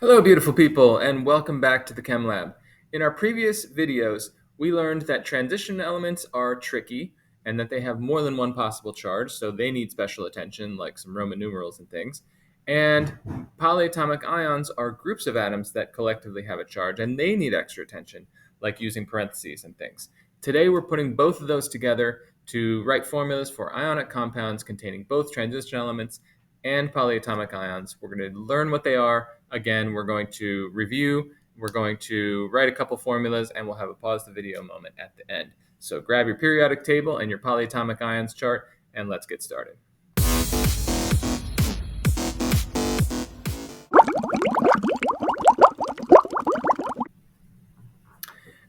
Hello, beautiful people, and welcome back to the Chem Lab. In our previous videos, we learned that transition elements are tricky and that they have more than one possible charge, so they need special attention, like some Roman numerals and things. And polyatomic ions are groups of atoms that collectively have a charge, and they need extra attention, like using parentheses and things. Today, we're putting both of those together to write formulas for ionic compounds containing both transition elements and polyatomic ions. We're going to learn what they are. Again, we're going to review, we're going to write a couple formulas, and we'll have a pause the video moment at the end. So grab your periodic table and your polyatomic ions chart, and let's get started.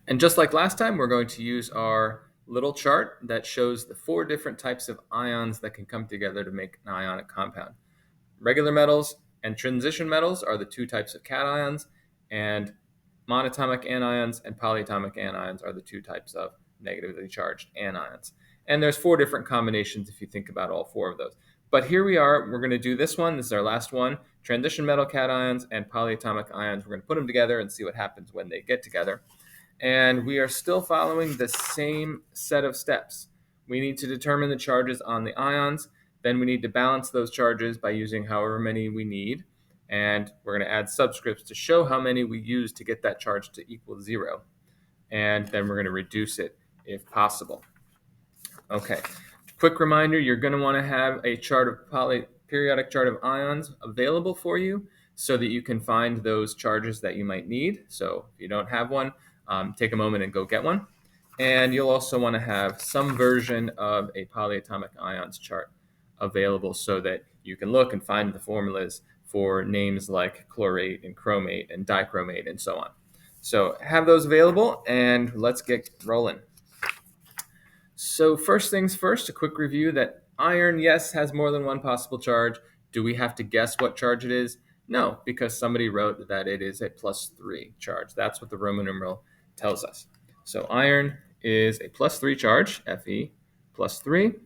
And just like last time, we're going to use our little chart that shows the 4 different types of ions that can come together to make an ionic compound. Regular metals and transition metals are the 2 types of cations, and monatomic anions and polyatomic anions are the 2 types of negatively charged anions. And there's 4 different combinations if you think about all 4 of those. But here we are, we're going to do this one. This is our last one. Transition metal cations and polyatomic ions. We're going to put them together and see what happens when they get together. And we are still following the same set of steps. We need to determine the charges on the ions. Then we need to balance those charges by using however many we need. And we're going to add subscripts to show how many we use to get that charge to equal 0. And then we're going to reduce it if possible. Okay, quick reminder, you're going to want to have a chart of periodic chart of ions available for you so that you can find those charges that you might need. So if you don't have one, take a moment and go get one. And you'll also want to have some version of a polyatomic ions chart available so that you can look and find the formulas for names like chlorate and chromate and dichromate and so on. So have those available, and let's get rolling. So first things first, a quick review that iron, yes, has more than one possible charge. Do we have to guess what charge it is? No, because somebody wrote that it is a +3 charge. That's what the Roman numeral tells us. So iron is a +3 charge, Fe +3,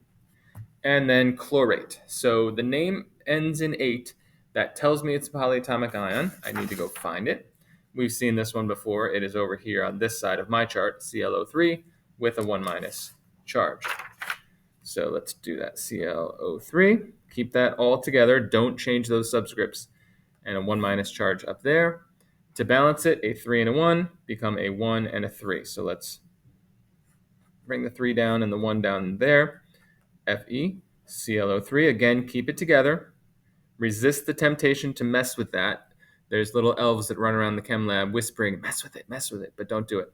and then chlorate. So the name ends in 8. That tells me it's a polyatomic ion. I need to go find it. We've seen this one before. It is over here on this side of my chart, ClO3, with a 1- charge. So let's do that, ClO3. Keep that all together. Don't change those subscripts. And a 1- charge up there. To balance it, a 3 and a 1 become a 1 and a 3. So let's bring the 3 down and the 1 down there. Fe, ClO3. Again, keep it together. Resist the temptation to mess with that. There's little elves that run around the chem lab whispering, mess with it, but don't do it.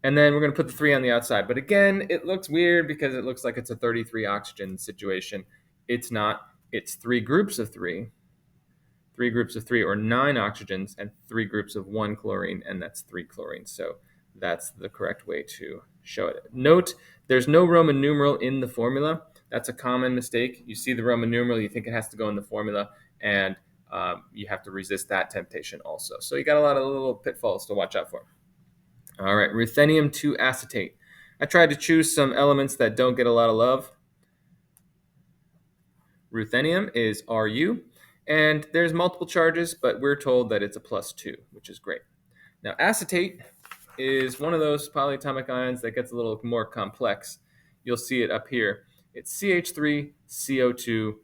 And then we're going to put the 3 on the outside. But again, it looks weird because it looks like it's a 33 oxygen situation. It's not. It's 3 groups of 3. 3 groups of 3 or 9 oxygens and 3 groups of 1 chlorine, and that's 3 chlorine. So that's the correct way to show it. Note, there's no Roman numeral in the formula. That's a common mistake. You see the Roman numeral, you think it has to go in the formula, and you have to resist that temptation also. So you got a lot of little pitfalls to watch out for. All right, ruthenium 2 acetate. I tried to choose some elements that don't get a lot of love. Ruthenium is Ru, and there's multiple charges, but we're told that it's a +2, which is great. Now, acetate is one of those polyatomic ions that gets a little more complex. You'll see it up here. It's CH3CO2-.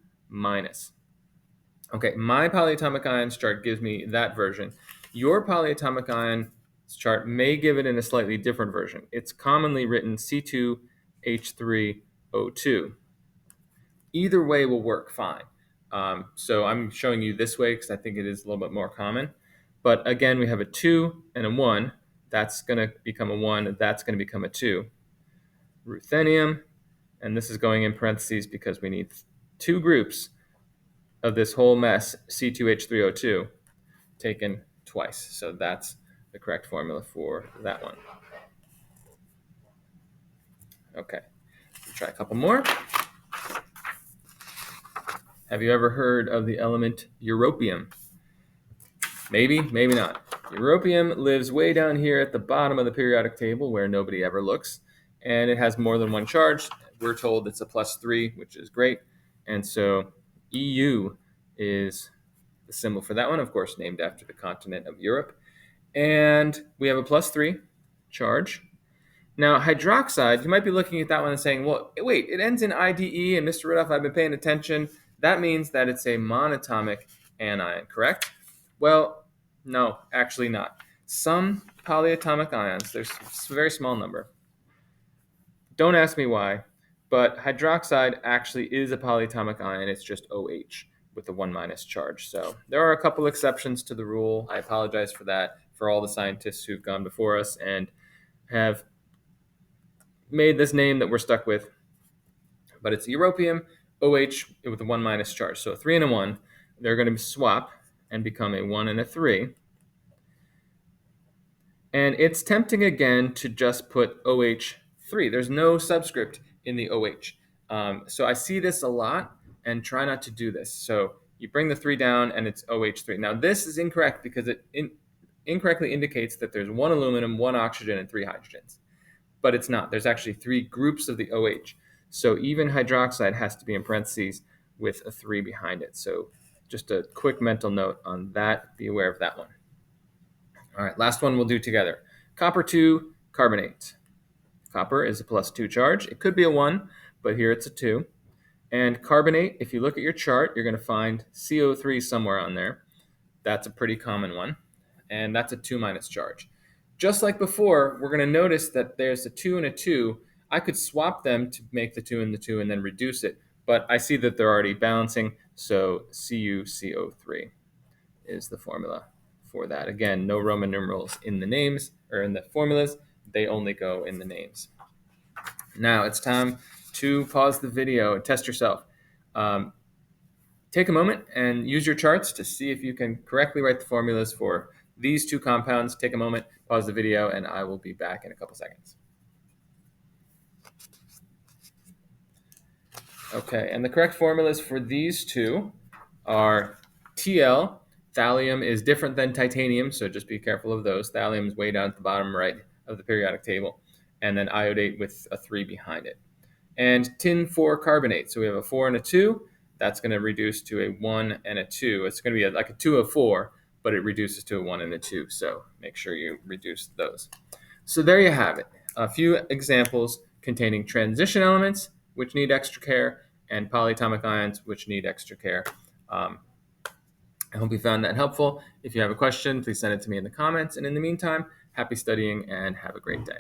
Okay, my polyatomic ions chart gives me that version. Your polyatomic ion chart may give it in a slightly different version. It's commonly written C2H3O2. Either way will work fine. So I'm showing you this way because I think it is a little bit more common. But again, we have a 2 and a 1. That's going to become a 1. That's going to become a 2. Ruthenium. And this is going in parentheses because we need 2 groups of this whole mess, C2H3O2, taken twice. So that's the correct formula for that one. Okay, we'll try a couple more. Have you ever heard of the element europium? Maybe, maybe not. Europium lives way down here at the bottom of the periodic table where nobody ever looks, and it has more than one charge. We're told it's a +3, which is great. And so EU is the symbol for that one, of course, named after the continent of Europe. And we have a +3 charge. Now, hydroxide, you might be looking at that one and saying, well, wait, it ends in IDE, and Mr. Ridoff, I've been paying attention. That means that it's a monatomic anion, correct? Well, no, actually not. Some polyatomic ions, there's a very small number. Don't ask me why, but hydroxide actually is a polyatomic ion. It's just OH with a 1- charge. So there are a couple exceptions to the rule. I apologize for that, for all the scientists who've gone before us and have made this name that we're stuck with. But it's europium, OH with a 1- charge. So a 3 and a 1, they're going to swap and become a 1 and a 3. And it's tempting again to just put OH3. There's no subscript in the OH. So I see this a lot and try not to do this. So you bring the 3 down and it's OH3. Now this is incorrect because it incorrectly indicates that there's 1 aluminum, 1 oxygen, and 3 hydrogens. But it's not. There's actually 3 groups of the OH. So even hydroxide has to be in parentheses with a 3 behind it. So just a quick mental note on that. Be aware of that one. All right, last one we'll do together. Copper 2 carbonate. Copper is a +2 charge. It could be a 1, but here it's a 2. And carbonate, if you look at your chart, you're going to find CO3 somewhere on there. That's a pretty common one. And that's a 2- charge. Just like before, we're going to notice that there's a 2 and a 2. I could swap them to make the 2 and the 2 and then reduce it. But I see that they're already balancing, so CuCO3 is the formula for that. Again, no Roman numerals in the names or in the formulas. They only go in the names. Now it's time to pause the video and test yourself. Take a moment and use your charts to see if you can correctly write the formulas for these 2 compounds. Take a moment, pause the video, and I will be back in a couple seconds. Okay, and the correct formulas for these 2 are TL. Thallium is different than titanium, so just be careful of those. Thallium is way down at the bottom right of the periodic table. And then iodate with a 3 behind it. And tin 4 carbonate. So we have a 4 and a 2. That's going to reduce to a 1 and a 2. It's going to be like a 2 of 4, but it reduces to a 1 and a 2. So make sure you reduce those. So there you have it. A few examples containing transition elements, which need extra care, and polyatomic ions, which need extra care. I hope you found that helpful. If you have a question, please send it to me in the comments. And in the meantime, happy studying and have a great day.